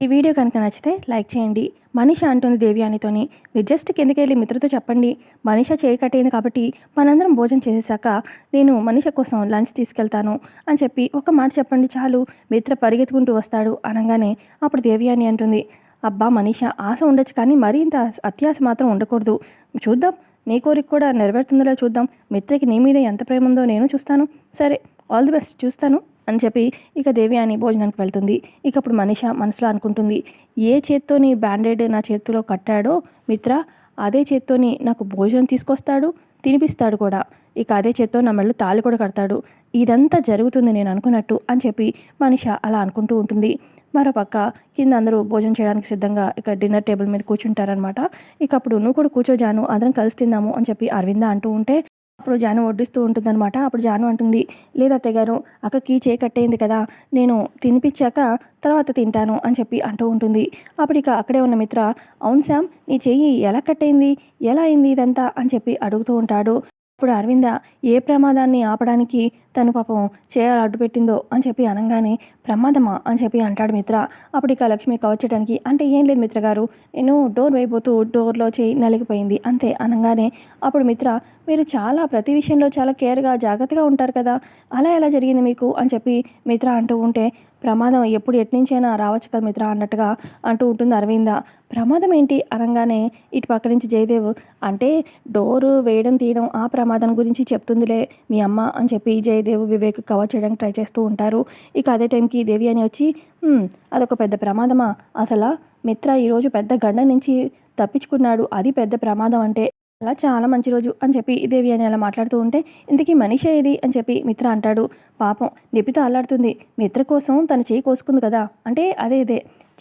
ఈ వీడియో కనుక నచ్చితే లైక్ చేయండి. మనీష అంటుంది దేవ్యానితోని, మీరు జస్ట్ కిందకెళ్ళి మిత్రతో చెప్పండి, మనీష చేయి కట్టేయింది కాబట్టి మనందరం భోజనం చేసేసాక నేను మనీష కోసం లంచ్ తీసుకెళ్తాను అని చెప్పి ఒక మాట చెప్పండి చాలు, మిత్ర పరిగెత్తుకుంటూ వస్తాడు అనగానే అప్పుడు దేవ్యాని అంటుంది, అబ్బా మనీష ఆశ ఉండొచ్చు కానీ మరీ ఇంత అత్యాశ మాత్రం ఉండకూడదు. చూద్దాం, నీ కోరిక కూడా నెరవేరుతుందో చూద్దాం. మిత్రకి నీ మీద ఎంత ప్రేమ ఉందో నేను చూస్తాను. సరే, ఆల్ ది బెస్ట్, చూస్తాను అని చెప్పి ఇక దేవ్యాని భోజనానికి వెళ్తుంది. ఇక అప్పుడు మనీష మనసులో అనుకుంటుంది, ఏ చేత్తోని బ్యాండేడ్ నా చేతిలో కట్టాడో మిత్ర, అదే చేత్తోని నాకు భోజనం తీసుకొస్తాడు, తినిపిస్తాడు కూడా. ఇక అదే చేత్తో నా మెళ్ళు తాళి కూడా కడతాడు. ఇదంతా జరుగుతుంది నేను అనుకున్నట్టు అని చెప్పి మనీష అలా అనుకుంటూ ఉంటుంది. మరోపక్క కింద అందరూ భోజనం చేయడానికి సిద్ధంగా ఇక డిన్నర్ టేబుల్ మీద కూర్చుంటారనమాట. ఇక అప్పుడు నువ్వు కూడా కూర్చో జాను, అందరం కలిసి తిందాము అని చెప్పి అరవింద అంటూ ఉంటే అప్పుడు జాను వడ్డిస్తూ ఉంటుందన్నమాట. అప్పుడు జాను అంటుంది, లేదా అత్తయ్యగారు, అక్కకి చేయి కట్టేయింది కదా, నేను తినిపించాక తర్వాత తింటాను అని చెప్పి అంటూ ఉంటుంది. అప్పుడు ఇక అక్కడే ఉన్న మిత్ర, అవును శామ్, నీ చెయ్యి ఎలా కట్టయింది, ఎలా అయింది ఇదంతా అని చెప్పి అడుగుతూ ఉంటాడు. ఇప్పుడు అరవింద ఏ ప్రమాదాన్ని ఆపడానికి తను పాపం చేయాలి అడ్డుపెట్టిందో అని చెప్పి అనగానే, ప్రమాదమా అని చెప్పి అంటాడు మిత్ర. అప్పుడు ఇక లక్ష్మి కవర్ చేయడానికి, అంటే ఏం లేదు మిత్ర గారు, నేను డోర్ వేయబోతూ డోర్లో చేయి నలిగిపోయింది అంతే అనగానే అప్పుడు మిత్ర, మీరు చాలా ప్రతి విషయంలో చాలా కేర్గా జాగ్రత్తగా ఉంటారు కదా, అలా ఎలా జరిగింది మీకు అని చెప్పి మిత్ర అంటూ ఉంటే, ప్రమాదం ఎప్పుడు ఎట్నుంచైనా రావచ్చు కదా మిత్ర అన్నట్టుగా అంటూ ఉంటుంది అరవింద. ప్రమాదం ఏంటి అనగానే ఇటు పక్క నుంచి జయదేవ్, అంటే డోరు వేయడం తీయడం ఆ ప్రమాదం గురించి చెప్తుందిలే మీ అమ్మ అని చెప్పి జయదేవ్ వివేక్ కవర్ చేయడానికి ట్రై చేస్తూ ఉంటారు. ఇక అదే టైంకి దేవి అని వచ్చి, అదొక పెద్ద ప్రమాదమా, అసలు మిత్ర ఈరోజు పెద్ద గండ నుంచి తప్పించుకున్నాడు, అది పెద్ద ప్రమాదం అంటే, అలా చాలా మంచి రోజు అని చెప్పి దేవి అని అలా మాట్లాడుతూ ఉంటే, ఇంతకీ మనీష ఏది అని చెప్పి మిత్ర అంటాడు. పాపం నొప్పితో అల్లాడుతుంది, మిత్ర కోసం తన చేయి కోసుకుంది కదా, అంటే అదే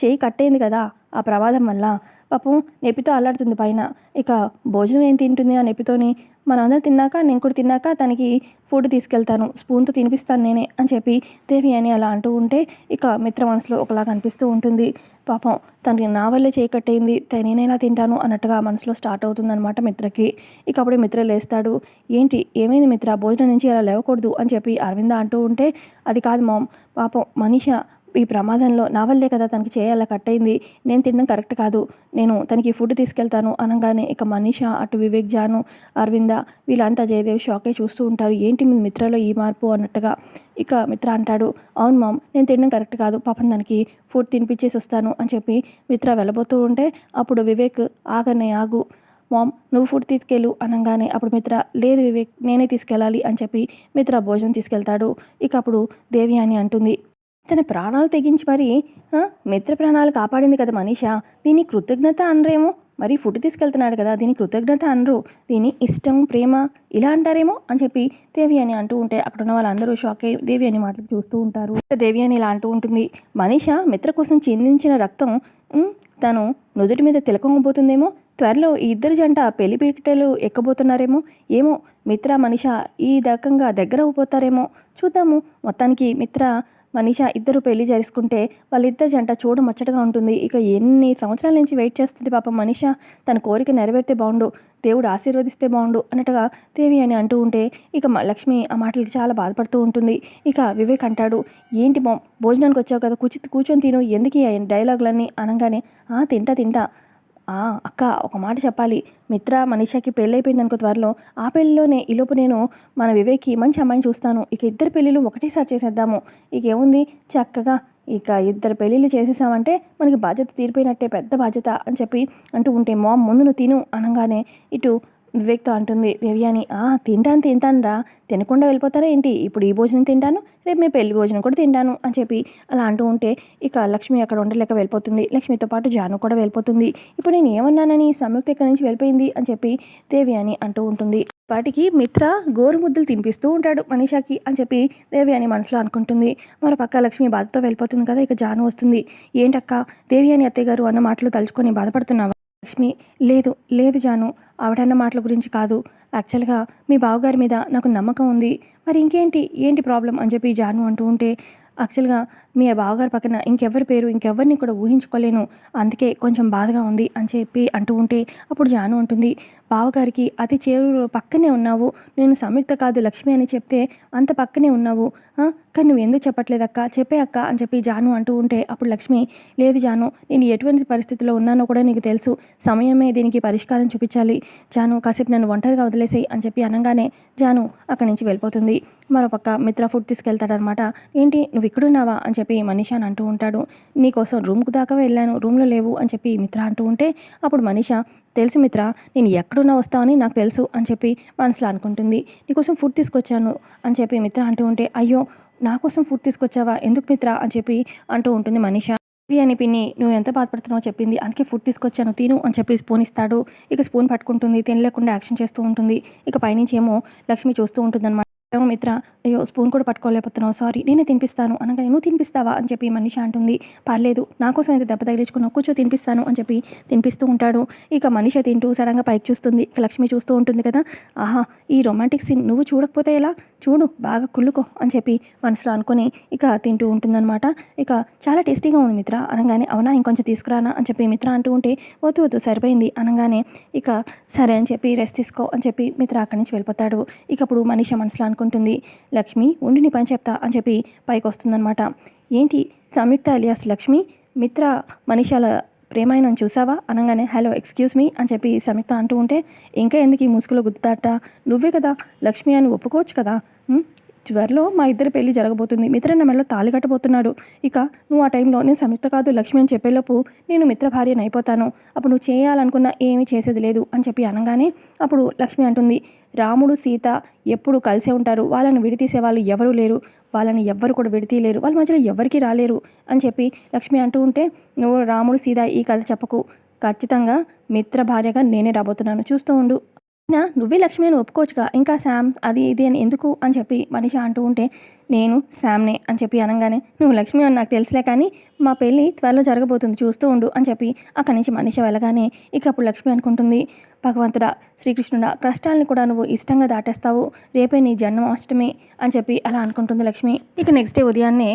చేయి కట్టేయింది కదా ఆ ప్రమాదం వల్ల, పాపం నొప్పితో అల్లాడుతుంది పైన. ఇక భోజనం ఏం తింటుంది ఆ నొప్పితోని, మనందరం తిన్నాక నేను కూడా తిన్నాక తనకి ఫుడ్ తీసుకెళ్తాను, స్పూన్తో తినిపిస్తాను నేనే అని చెప్పి దేవి అని అలా అంటూ ఉంటే ఇక మిత్ర మనసులో ఒకలాగా అనిపిస్తూ ఉంటుంది. పాపం తనకి నా వల్లే చేయి కట్టయింది, నేనేలా తింటాను అన్నట్టుగా మనసులో స్టార్ట్ అవుతుందన్నమాట మిత్రకి. ఇక అప్పుడే మిత్ర లేస్తాడు. ఏంటి ఏమైంది మిత్ర, భోజనం నుంచి అలా లేవకూడదు అని చెప్పి అరవింద అంటూ ఉంటే, అది కాదు మామ్, పాపం మనీష ఈ ప్రమాదంలో నా వల్లే కదా తనకి చేయాలా కట్టయింది, నేను తినడం కరెక్ట్ కాదు, నేను తనకి ఫుడ్ తీసుకెళ్తాను అనగానే ఇక మనీష, అటు వివేక్, జాను, అరవింద వీళ్ళంతా జయదేవ్ షాకే చూస్తూ ఉంటారు. ఏంటి మీ మిత్రలో ఈ మార్పు అన్నట్టుగా. ఇక మిత్ర అంటాడు, అవును మామ్, నేను తినడం కరెక్ట్ కాదు, పాపం దానికి ఫుడ్ తినిపించేసి వస్తాను అని చెప్పి మిత్ర వెళ్ళబోతూ ఉంటే అప్పుడు వివేక్, ఆగు మామ్, నువ్వు ఫుడ్ తీసుకెళ్ళు అనగానే అప్పుడు మిత్ర, లేదు వివేక్, నేనే తీసుకెళ్ళాలి అని చెప్పి మిత్ర భోజనం తీసుకెళ్తాడు. ఇక అప్పుడు దేవి అని అంటుంది, తన ప్రాణాలు తెగించి మరి మిత్ర ప్రాణాలు కాపాడింది కదా మనీష, దీని కృతజ్ఞత అనరేమో, మరి ఫుడ్ తీసుకెళ్తున్నాడు కదా దీని కృతజ్ఞత అనరు, దీని ఇష్టం ప్రేమ ఇలా అంటారేమో అని చెప్పి దేవి అని అంటూ ఉంటే అక్కడున్న వాళ్ళందరూ షాక్ అయ్యి దేవి అని మాటలు చూస్తూ ఉంటారు. దేవి అని ఇలా అంటూ ఉంటుంది, మనీష మిత్ర కోసం చిందించిన రక్తం తను నుదుటి మీద తిలకమబోతుందేమో, త్వరలో ఈ ఇద్దరు జంట పెళ్లి పీటలు ఎక్కబోతున్నారేమో, ఏమో మిత్ర మనీష ఈ రకంగా దగ్గర అయిపోతారేమో, చూద్దాము. మొత్తానికి మిత్ర మనీష ఇద్దరు పెళ్లి చేసుకుంటే వాళ్ళిద్దరు జంట చూడ ముచ్చటగా ఉంటుంది. ఇక ఎన్ని సంవత్సరాల నుంచి వెయిట్ చేస్తుంది పాపం మనీష, తన కోరిక నెరవేరితే బాగుండు, దేవుడు ఆశీర్వదిస్తే బాగుండు అన్నట్టుగా దేవి అని అంటూ ఉంటే ఇక లక్ష్మి ఆ మాటలకి చాలా బాధపడుతూ ఉంటుంది. ఇక వివేక్ అంటాడు, ఏంటి మామ్, భోజనానికి వచ్చావు కదా, కూర్చొని తిను, ఎందుకు ఈ డైలాగులన్నీ అనగానే, తింటా అక్క ఒక మాట చెప్పాలి, మిత్ర మనీషకి పెళ్ళి అయిపోయింది అనుకో త్వరలో, ఆ పెళ్ళిలోనే ఈలోపు నేను మన వివేక్కి మంచి అమ్మాయిని చూస్తాను, ఇక ఇద్దరు పెళ్ళిళ్ళు ఒకటేసారి చేసేద్దాము, ఇక ఏముంది చక్కగా ఇక ఇద్దరు పెళ్ళిళ్ళు చేసేసామంటే మనకి బాధ్యత తీరిపోయినట్టే, పెద్ద బాధ్యత అని చెప్పి అంటూ ఉంటే, మామ్ ముందు నువ్వు తిను అనగానే ఇటు వివేక్తో అంటుంది దేవ్యాని, తింటాను రా, తినకుండా వెళ్ళిపోతారా ఏంటి, ఇప్పుడు ఈ భోజనం తింటాను, రేపు మీ పెళ్లి భోజనం కూడా తింటాను అని చెప్పి అలా అంటూ ఉంటే ఇక లక్ష్మి అక్కడ ఉండలేక వెళ్ళిపోతుంది. లక్ష్మితో పాటు జాను కూడా వెళ్ళిపోతుంది. ఇప్పుడు నేను ఏమన్నానని సంయుక్త ఇక్కడి నుంచి వెళ్ళిపోయింది అని చెప్పి దేవి అని అంటూ ఉంటుంది. వాటికి మిత్ర గోరు ముద్దలు తినిపిస్తూ ఉంటాడు మనీషాకి అని చెప్పి దేవి అని మనసులో అనుకుంటుంది. మరో పక్క లక్ష్మి బాధతో వెళ్ళిపోతుంది కదా, ఇక జాను వస్తుంది. ఏంటక్క, దేవి అని అత్తయ్య గారు అన్న మాటలు తలుచుకొని బాధపడుతున్నావా? లక్ష్మి, లేదు జాను, ఆవిడన్న మాటల గురించి కాదు, యాక్చువల్గా మీ బావగారి మీద నాకు నమ్మకం ఉంది, మరి ఏంటి ప్రాబ్లం అని చెప్పి జాను అంటూ ఉంటే, యాక్చువల్గా మీ బావగారి పక్కన ఇంకెవరి పేరు ఇంకెవరిని కూడా ఊహించుకోలేను, అందుకే కొంచెం బాధగా ఉంది అని చెప్పి అంటూ ఉంటే అప్పుడు జాను ఉంటుంది, బావగారికి అతి చేరువ పక్కనే ఉన్నావు, నేను సంయుక్త కాదు లక్ష్మి అని చెప్తే అంత పక్కనే ఉన్నావు, కానీ నువ్వు ఎందుకు చెప్పట్లేదు అక్క, చెప్పే అక్క అని చెప్పి జాను అంటూ ఉంటే అప్పుడు లక్ష్మి, లేదు జాను, నేను ఎటువంటి పరిస్థితిలో ఉన్నానో కూడా నీకు తెలుసు, సమయమే దీనికి పరిష్కారం చూపించాలి, జాను కాసేపు నన్ను ఒంటరిగా వదిలేసేయి అని చెప్పి అనగానే జాను అక్కడి నుంచి వెళ్ళిపోతుంది. మరోపక్క మిత్ర ఫుడ్ తీసుకెళ్తాడనమాట. ఏంటి నువ్వు ఇక్కడున్నావా అని చెప్పి మనీషా అని అంటూ ఉంటాడు. నీకోసం రూమ్కు దాకా వెళ్ళాను, రూమ్లో లేవు అని చెప్పి మిత్ర అంటూ ఉంటే అప్పుడు మనీషా, తెలుసు మిత్ర, నేను ఎక్కడున్నా వస్తావని నాకు తెలుసు అని చెప్పి మనసులో అనుకుంటుంది. నీకోసం ఫుడ్ తీసుకొచ్చాను అని చెప్పి మిత్ర అంటూ ఉంటే, అయ్యో నా కోసం ఫుడ్ తీసుకొచ్చావా, ఎందుకు మిత్ర అని చెప్పి అంటూ ఉంటుంది మనీషా. అని పిన్ని నువ్వు ఎంత బాధపడుతున్నావో చెప్పింది, అందుకే ఫుడ్ తీసుకొచ్చాను తిను అని చెప్పి స్పూన్ ఇస్తాడు. ఇక స్పూన్ పట్టుకుంటుంది, తినలేకుండా యాక్షన్ చేస్తూ ఉంటుంది. ఇక పైనుంచి ఏమో లక్ష్మి చూస్తూ ఉంటుందన్నమాట. ఏమో మిత్ర, అయ్యో స్పూన్ కూడా పట్టుకోలేకపోతున్నావు, సారీ నేనే తినిపిస్తాను అనగానే, నువ్వు తినిపిస్తావా అని చెప్పి మనీషా అంటుంది. పర్లేదు నా కోసం అయితే దెబ్బ తగిలించుకున్నావు, కూర్చో తినిపిస్తాను అని చెప్పి తినిపిస్తూ ఉంటాడు. ఇక మనీషా తింటూ సడన్గా పైకి చూస్తుంది. ఇక లక్ష్మి చూస్తూ ఉంటుంది కదా, ఆహా ఈ రొమాంటిక్ సీన్ నువ్వు చూడకపోతే ఎలా, చూడు బాగా కుళ్ళుకో అని చెప్పి మనసులో అనుకుని ఇక తింటూ ఉంటుందన్నమాట. ఇక చాలా టేస్టీగా ఉంది మిత్ర అనగానే, అవునా ఇంకొంచెం తీసుకురానా అని చెప్పి మిత్ర అంటూ ఉంటే, వద్దు వద్దు సరిపోయింది అనగానే, ఇక సరే అని చెప్పి రెస్ట్ తీసుకో అని చెప్పి మిత్ర అక్కడి నుంచి వెళ్ళిపోతాడు. ఇక అప్పుడు మనీషా మనసులో అనుకుంటుంది, లక్ష్మి ఉండి నీ పని చెప్తా అని చెప్పి పైకి వస్తుందన్నమాట. ఏంటి సంయుక్త అలియాస్ లక్ష్మి మిత్ర మనీషాల ప్రేమాయణం చూసావా అనగానే, హలో ఎక్స్క్యూజ్ మీ అని చెప్పి సంయుక్త అంటూ ఉంటే, ఇంకా ఎందుకు ఈ ముసుగులో గుద్దుతాట, నువ్వే కదా లక్ష్మి అని ఒప్పుకోవచ్చు కదా, త్వరలో మా ఇద్దరి పెళ్లి జరగబోతుంది, మిత్ర నా మెడలో తాళి కట్టబోతున్నాడు, ఇక నువ్వు ఆ టైంలో నేను సంయుక్త కాదు లక్ష్మి అని చెప్పేలోపు నేను మిత్ర భార్యని అయిపోతాను, అప్పుడు నువ్వు చేయాలనుకున్న ఏమీ చేసేది లేదు అని చెప్పి అనగానే అప్పుడు లక్ష్మి అంటుంది, రాముడు సీత ఎప్పుడు కలిసే ఉంటారు, వాళ్ళని విడితీసే వాళ్ళు ఎవరూ లేరు, వాళ్ళని ఎవ్వరు కూడా విడితీయలేరు, వాళ్ళ మధ్యలో ఎవరికి రాలేరు అని చెప్పి లక్ష్మి అంటూ ఉంటే, నువ్వు రాముడు సీత ఈ కథ చెప్పకు, ఖచ్చితంగా మిత్ర భార్యగా నేనే రాబోతున్నాను చూస్తూ ఉండు, నువ్వే లక్ష్మి అని ఒప్పుకోవచ్చుగా, ఇంకా శామ్ అది ఇది అని ఎందుకు అని చెప్పి మనీషా అంటూ ఉంటే, నేను శామ్నే అని చెప్పి అనగానే, నువ్వు లక్ష్మి అని నాకు తెలుసులే కానీ మా పెళ్ళి త్వరలో జరగబోతుంది చూస్తూ ఉండు అని చెప్పి అక్కడి నుంచి మనీషా వెళ్ళగానే ఇక అప్పుడు లక్ష్మి అనుకుంటుంది, భగవంతుడా శ్రీకృష్ణుడా కష్టాలను కూడా నువ్వు ఇష్టంగా దాటేస్తావు, రేపే నీ జన్మాష్టమి అని చెప్పి అలా అనుకుంటుంది లక్ష్మి. ఇక నెక్స్ట్ డే ఉదయాన్నే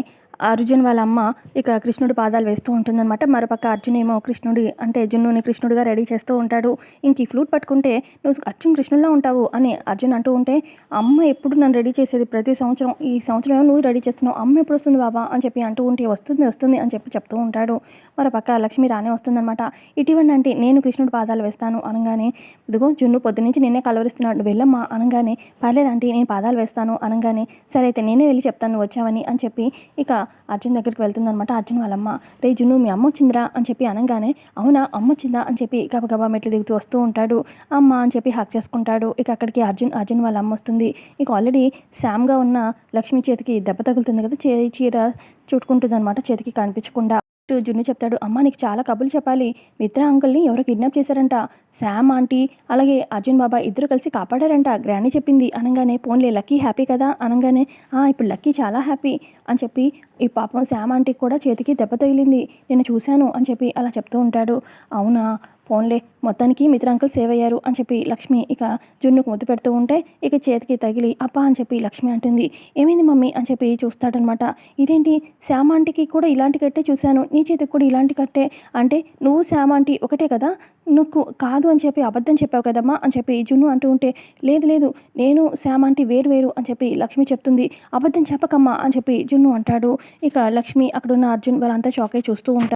అర్జున్ వాళ్ళ అమ్మ ఇక కృష్ణుడి పాదాలు వేస్తూ ఉంటుందన్నమాట. మరోపక్క అర్జున్ ఏమో కృష్ణుడి అంటే జున్నుని కృష్ణుడిగా రెడీ చేస్తూ ఉంటాడు. ఇంక ఈ ఫ్లూట్ పట్టుకుంటే నువ్వు అర్జున్ కృష్ణుడిలా ఉంటావు అని అర్జున్ అంటూ ఉంటే, అమ్మ ఎప్పుడు నన్ను రెడీ చేసేది ప్రతి సంవత్సరం, ఈ సంవత్సరం ఏమో నువ్వు రెడీ చేస్తున్నావు, అమ్మ ఎప్పుడు వస్తుంది బాబా అని చెప్పి అంటూ ఉంటే, వస్తుంది వస్తుంది అని చెప్పి చెప్తూ ఉంటాడు. మరోపక్క లక్ష్మి రానే వస్తుందన్నమాట. ఇటీవండి అంటే నేను కృష్ణుడి పాదాలు వేస్తాను అనగానే, ఇదిగో జున్ను పొద్దునుంచి నేనే కలవరిస్తున్నాడు వెళ్ళమ్మా అనగానే, పర్లేదంటే నేను పాదాలు వేస్తాను అనగానే, సరే అయితే నేనే వెళ్ళి చెప్తాను నువ్వు వచ్చావని అని చెప్పి ఇక అర్జున్ దగ్గరికి వెళ్తుందనమాట. అర్జున్ వాళ్ళమ్మ, రే జున్ను మీ అమ్మ వచ్చిందిరా అని చెప్పి అనగానే, అవునా అమ్మ వచ్చిందా అని చెప్పి గబగబా మెట్లు దిగుతూ వస్తూ ఉంటాడు. అమ్మ అని చెప్పి హక్ చేసుకుంటాడు. ఇక అక్కడికి అర్జున్ వాళ్ళ అమ్మ వస్తుంది. ఇక ఆల్రెడీ శామ్గా ఉన్న లక్ష్మి చేతికి దెబ్బ తగులుతుంది కదా, చీర చుట్టుకుంటుంది అనమాట చేతికి కనిపించకుండా. జున్ను చెప్తాడు, అమ్మ నీకు చాలా కబుర్లు చెప్పాలి, మిత్ర అంకుల్ని ఎవరో కిడ్నాప్ చేశారంట, శామ్ ఆంటీ అలాగే అర్జున్ బాబా ఇద్దరు కలిసి కాపాడారంట, గ్రాండీ చెప్పింది అనగానే, పోన్లే లక్కీ హ్యాపీ కదా అనగానే, ఇప్పుడు లక్కీ చాలా హ్యాపీ అని చెప్పి, ఈ పాపం శామ్ ఆంటీకి కూడా చేతికి దెబ్బ తగిలింది నేను చూశాను అని చెప్పి అలా చెప్తూ ఉంటాడు. అవునా పోన్లే మొత్తానికి మిత్ర అంకుల్ సేవ్ అయ్యారు అని చెప్పి లక్ష్మి ఇక జున్నుకు ముద్దు పెడుతూ ఉంటే, ఇక చేతికి తగిలి అప్పా అని చెప్పి లక్ష్మి అంటుంది. ఏమైంది మమ్మీ అని చెప్పి చూస్తాడనమాట. ఇదేంటి శామ్ ఆంటీకి కూడా ఇలాంటి కట్టే చూశాను, నీ చేతికి కూడా ఇలాంటి కట్టే, అంటే నువ్వు శామ్ ఆంటీ ఒకటే కదా, నువ్వు కాదు అని చెప్పి అబద్ధం చెప్పావు కదమ్మా అని చెప్పి జున్ను అంటూ ఉంటే, లేదు లేదు నేను శామ్ ఆంటీ వేరు వేరు అని చెప్పి లక్ష్మి చెప్తుంది. అబద్ధం చెప్పకమ్మా అని చెప్పి జున్ను అంటాడు. ఇక లక్ష్మి అక్కడున్న అర్జున్ వాళ్ళంతా షాక్ అయి చూస్తూ ఉంటారు.